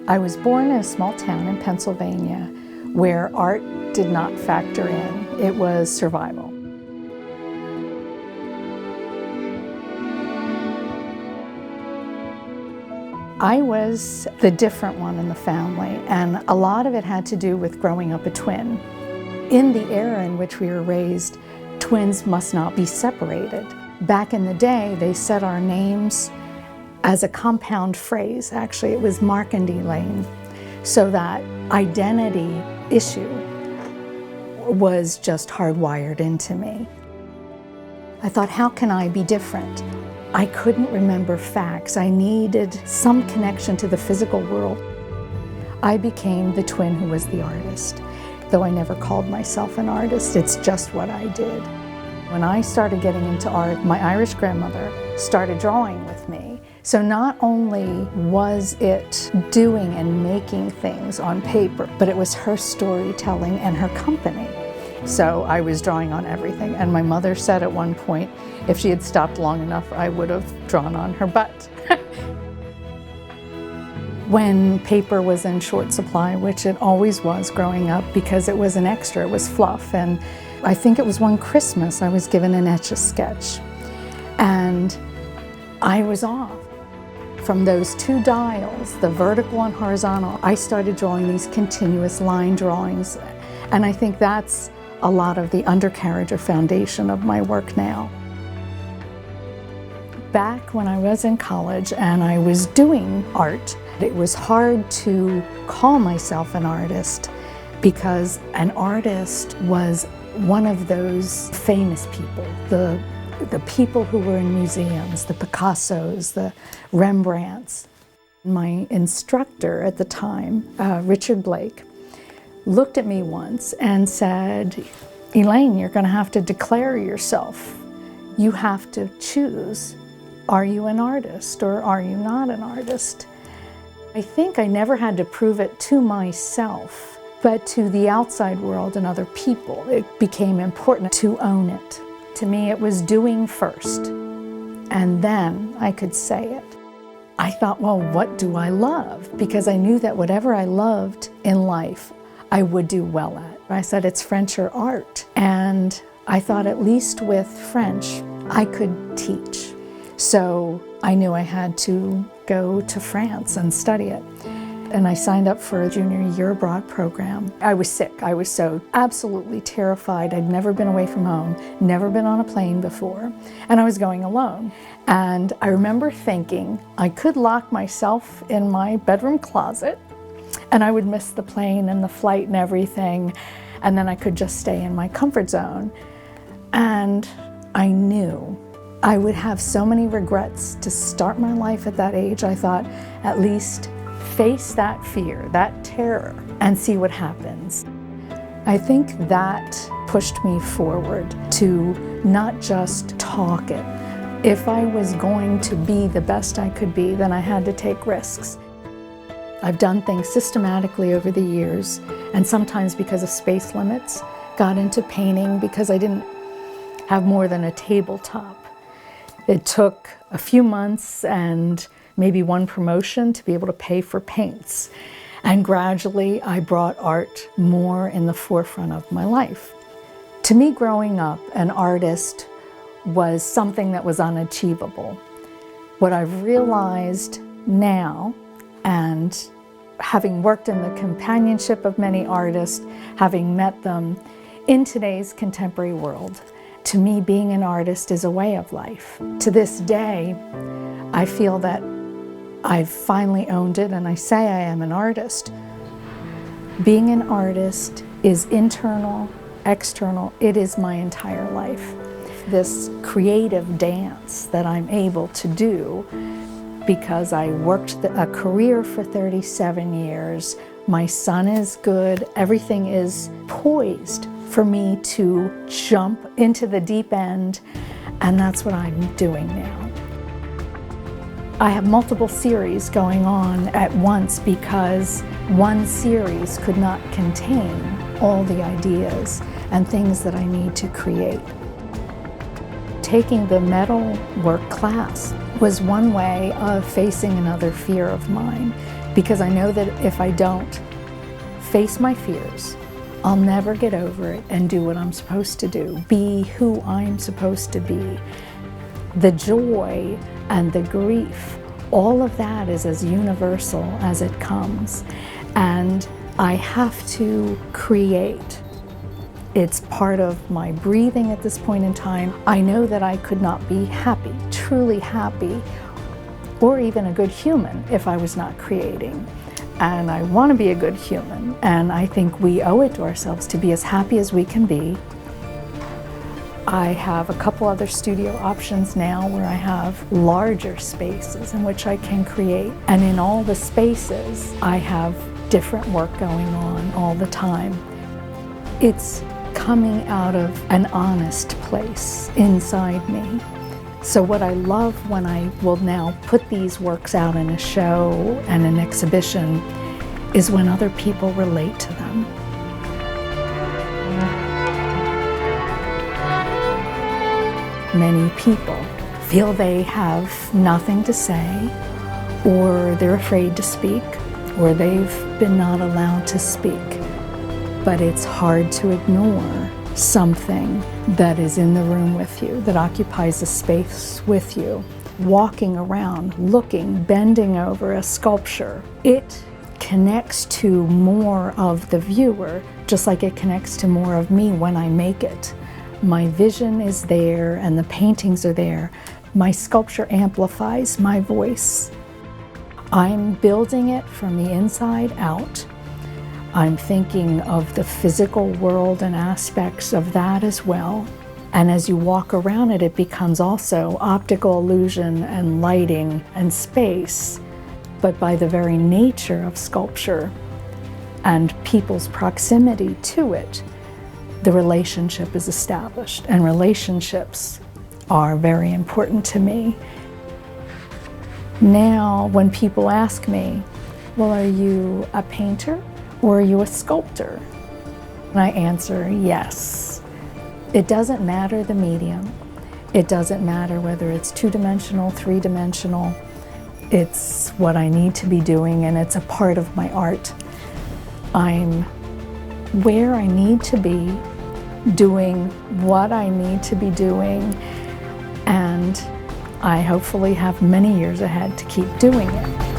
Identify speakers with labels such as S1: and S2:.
S1: I was born in a small town in Pennsylvania where art did not factor in. It was survival. I was the different one in the family, and a lot of it had to do with growing up a twin. In the era in which we were raised, twins must not be separated. Back in the day, they said our names as a compound phrase. Actually, it was Mark and Elaine. So that identity issue was just hardwired into me. I thought, how can I be different? I couldn't remember facts. I needed some connection to the physical world. I became the twin who was the artist, though I never called myself an artist. It's just what I did. When I started getting into art, my Irish grandmother started drawing with me. So not only was it doing and making things on paper, but it was her storytelling and her company. So I was drawing on everything. And my mother said at one point, if she had stopped long enough, I would have drawn on her butt. When paper was in short supply, which it always was growing up because it was an extra, it was fluff. And I think it was one Christmas I was given an Etch-a-Sketch. And I was off. From those two dials, the vertical and horizontal, I started drawing these continuous line drawings. And I think that's a lot of the undercarriage or foundation of my work now. Back when I was in college and I was doing art, it was hard to call myself an artist because an artist was one of those famous people, the people who were in museums, the Picassos, the Rembrandts. My instructor at the time, Richard Blake, looked at me once and said, Elaine, you're going to have to declare yourself. You have to choose. Are you an artist or are you not an artist? I think I never had to prove it to myself, but to the outside world and other people, it became important to own it. To me, it was doing first, and then I could say it. I thought, well, what do I love? Because I knew that whatever I loved in life, I would do well at. I said, it's French or art. And I thought at least with French, I could teach. So I knew I had to go to France and study it. And I signed up for a junior year abroad program. I was sick. I was so absolutely terrified. I'd never been away from home, never been on a plane before, and I was going alone. And I remember thinking I could lock myself in my bedroom closet and I would miss the plane and the flight and everything, and then I could just stay in my comfort zone. And I knew I would have so many regrets to start my life at that age. I thought, at least face that fear, that terror, and see what happens. I think that pushed me forward to not just talk it. If I was going to be the best I could be, then I had to take risks. I've done things systematically over the years, and sometimes because of space limits, got into painting because I didn't have more than a tabletop. It took a few months and maybe one promotion to be able to pay for paints. And gradually I brought art more in the forefront of my life. To me, growing up, an artist was something that was unachievable. What I've realized now, and having worked in the companionship of many artists, having met them in today's contemporary world, to me, being an artist is a way of life. To this day, I feel that I've finally owned it, and I say I am an artist. Being an artist is internal, external. It is my entire life. This creative dance that I'm able to do because I worked a career for 37 years. My son is good. Everything is poised for me to jump into the deep end, and that's what I'm doing now. I have multiple series going on at once because one series could not contain all the ideas and things that I need to create. Taking the metal work class was one way of facing another fear of mine, because I know that if I don't face my fears, I'll never get over it and do what I'm supposed to do, be who I'm supposed to be. The joy and the grief, all of that is as universal as it comes. And I have to create. It's part of my breathing at this point in time. I know that I could not be happy, truly happy, or even a good human if I was not creating. And I want to be a good human, and I think we owe it to ourselves to be as happy as we can be. I have a couple other studio options now where I have larger spaces in which I can create, and in all the spaces I have different work going on all the time. It's coming out of an honest place inside me. So what I love when I will now put these works out in a show and an exhibition is when other people relate to them. Many people feel they have nothing to say, or they're afraid to speak, or they've been not allowed to speak. But it's hard to ignore something that is in the room with you, that occupies a space with you. Walking around, looking, bending over a sculpture, it connects to more of the viewer, just like it connects to more of me when I make it. My vision is there and the paintings are there. My sculpture amplifies my voice. I'm building it from the inside out. I'm thinking of the physical world and aspects of that as well. And as you walk around it, it becomes also optical illusion and lighting and space. But by the very nature of sculpture and people's proximity to it, the relationship is established. And relationships are very important to me. Now, when people ask me, well, are you a painter or are you a sculptor? And I answer, yes. It doesn't matter the medium. It doesn't matter whether it's two-dimensional, three-dimensional. It's what I need to be doing, and it's a part of my art. I'm where I need to be, doing what I need to be doing, and I hopefully have many years ahead to keep doing it.